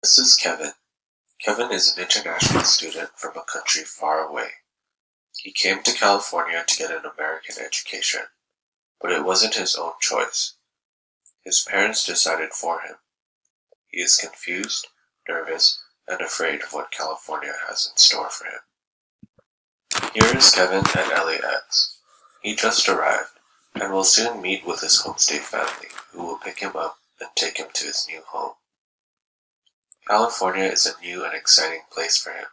This is Kevin. Kevin is an international student from a country far away. He came to California to get an American education, but it wasn't his own choice. His parents decided for him. He is confused, nervous, and afraid of what California has in store for him. Here is Kevin at LAX. He just arrived, and will soon meet with his homestay family, who will pick him up and take him to his new home. California is a new and exciting place for him,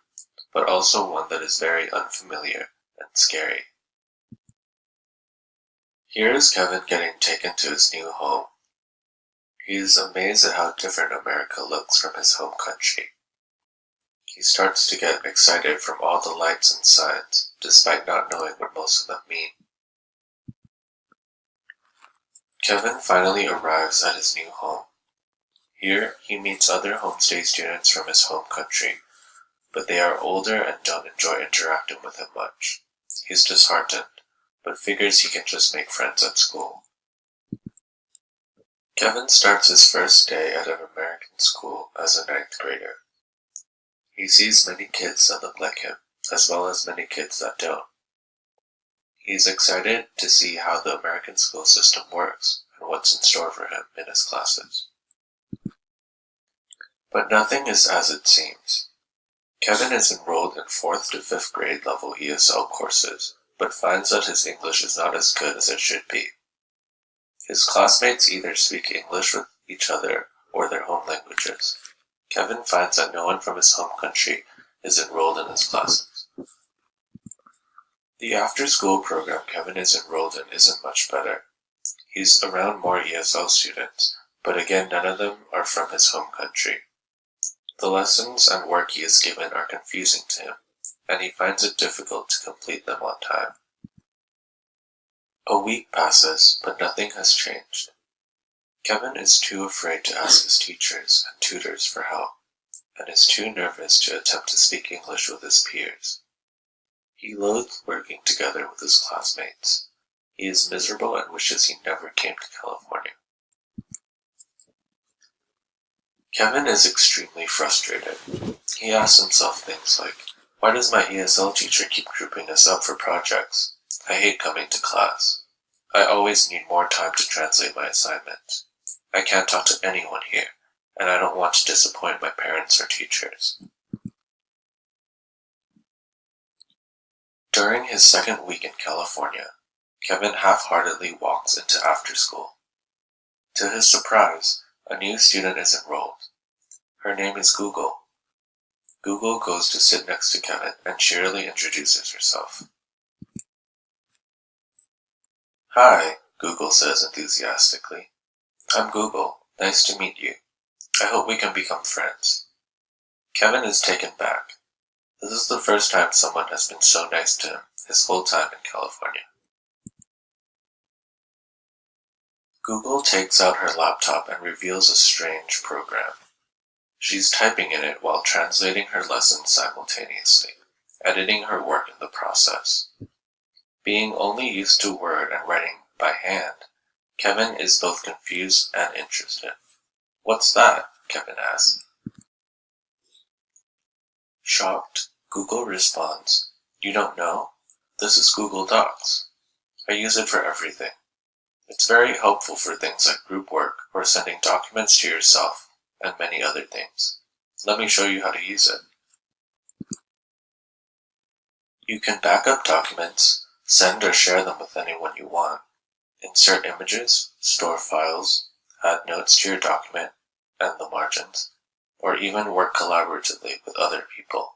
but also one that is very unfamiliar and scary. Here is Kevin getting taken to his new home. He is amazed at how different America looks from his home country. He starts to get excited from all the lights and signs, despite not knowing what most of them mean. Kevin finally arrives at his new home. Here, he meets other homestay students from his home country, but they are older and don't enjoy interacting with him much. He's disheartened, but figures he can just make friends at school. Kevin starts his first day at an American school as a ninth grader. He sees many kids that look like him, as well as many kids that don't. He's excited to see how the American school system works and what's in store for him in his classes. But nothing is as it seems. Kevin is enrolled in 4th to 5th grade level ESL courses, but finds that his English is not as good as it should be. His classmates either speak English with each other or their home languages. Kevin finds that no one from his home country is enrolled in his classes. The after-school program Kevin is enrolled in isn't much better. He's around more ESL students, but again none of them are from his home country. The lessons and work he is given are confusing to him, and he finds it difficult to complete them on time. A week passes, but nothing has changed. Kevin is too afraid to ask his teachers and tutors for help, and is too nervous to attempt to speak English with his peers. He loathes working together with his classmates. He is miserable and wishes he never came to California. Kevin is extremely frustrated. He asks himself things like, why does my ESL teacher keep grouping us up for projects? I hate coming to class. I always need more time to translate my assignments. I can't talk to anyone here, and I don't want to disappoint my parents or teachers. During his second week in California, Kevin half-heartedly walks into after school. To his surprise, a new student is enrolled. Her name is Google. Google goes to sit next to Kevin and cheerily introduces herself. Hi, Google says enthusiastically. I'm Google. Nice to meet you. I hope we can become friends. Kevin is taken back. This is the first time someone has been so nice to him his whole time in California. Google takes out her laptop and reveals a strange program. She's typing in it while translating her lessons simultaneously, editing her work in the process. Being only used to Word and writing by hand, Kevin is both confused and interested. What's that? Kevin asks. Shocked, Google responds, You don't know? This is Google Docs. I use it for everything. It's very helpful for things like group work or sending documents to yourself and many other things. Let me show you how to use it. You can back up documents, send or share them with anyone you want, insert images, store files, add notes to your document and the margins, or even work collaboratively with other people.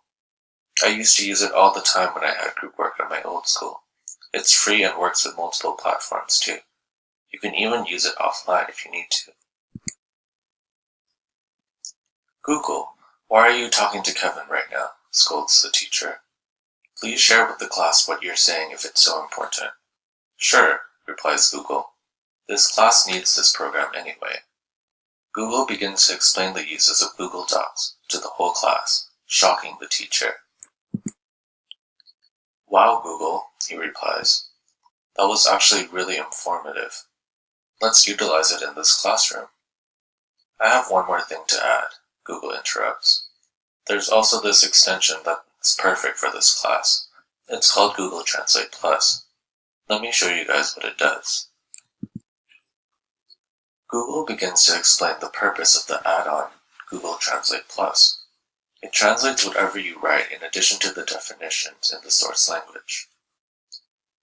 I used to use it all the time when I had group work at my old school. It's free and works with multiple platforms too. You can even use it offline if you need to. Google, why are you talking to Kevin right now? Scolds the teacher. Please share with the class what you're saying if it's so important. Sure, replies Google. This class needs this program anyway. Google begins to explain the uses of Google Docs to the whole class, shocking the teacher. Wow, Google, he replies. That was actually really informative. Let's utilize it in this classroom. I have one more thing to add. Google interrupts. There's also this extension that's perfect for this class. It's called Google Translate Plus. Let me show you guys what it does. Google begins to explain the purpose of the add-on Google Translate Plus. It translates whatever you write in addition to the definitions in the source language.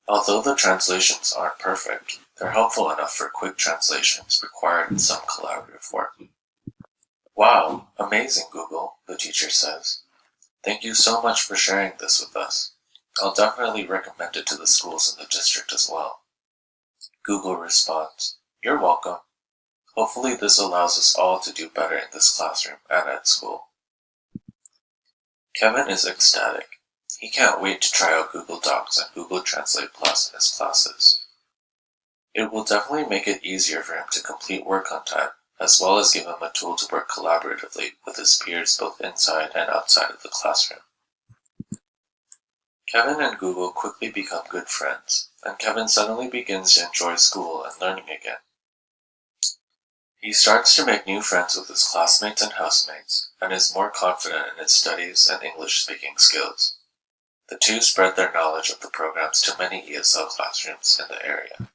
Although the translations aren't perfect, they're helpful enough for quick translations required in some collaborative work. Wow, amazing, Google, the teacher says. Thank you so much for sharing this with us. I'll definitely recommend it to the schools in the district as well. Google responds, You're welcome. Hopefully this allows us all to do better in this classroom and at school. Kevin is ecstatic. He can't wait to try out Google Docs and Google Translate Plus in his classes. It will definitely make it easier for him to complete work on time, as well as give him a tool to work collaboratively with his peers both inside and outside of the classroom. Kevin and Google quickly become good friends, and Kevin suddenly begins to enjoy school and learning again. He starts to make new friends with his classmates and housemates, and is more confident in his studies and English-speaking skills. The two spread their knowledge of the programs to many ESL classrooms in the area.